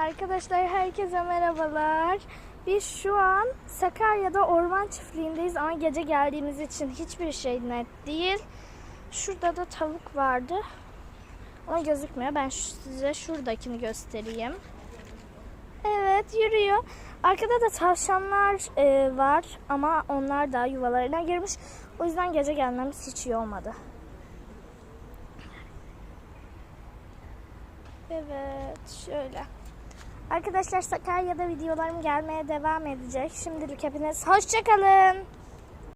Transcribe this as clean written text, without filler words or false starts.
Arkadaşlar herkese merhabalar. Biz şu an Sakarya'da orman çiftliğindeyiz ama gece geldiğimiz için hiçbir şey net değil. Şurada da tavuk vardı. Ama gözükmüyor. Ben size şuradakini göstereyim. Evet, yürüyor. Arkada da tavşanlar var ama onlar da yuvalarına girmiş. O yüzden gece gelmemiz hiç iyi olmadı. Evet, şöyle. Arkadaşlar Sakarya'da videolarım gelmeye devam edecek. Şimdilik hepiniz hoşça kalın.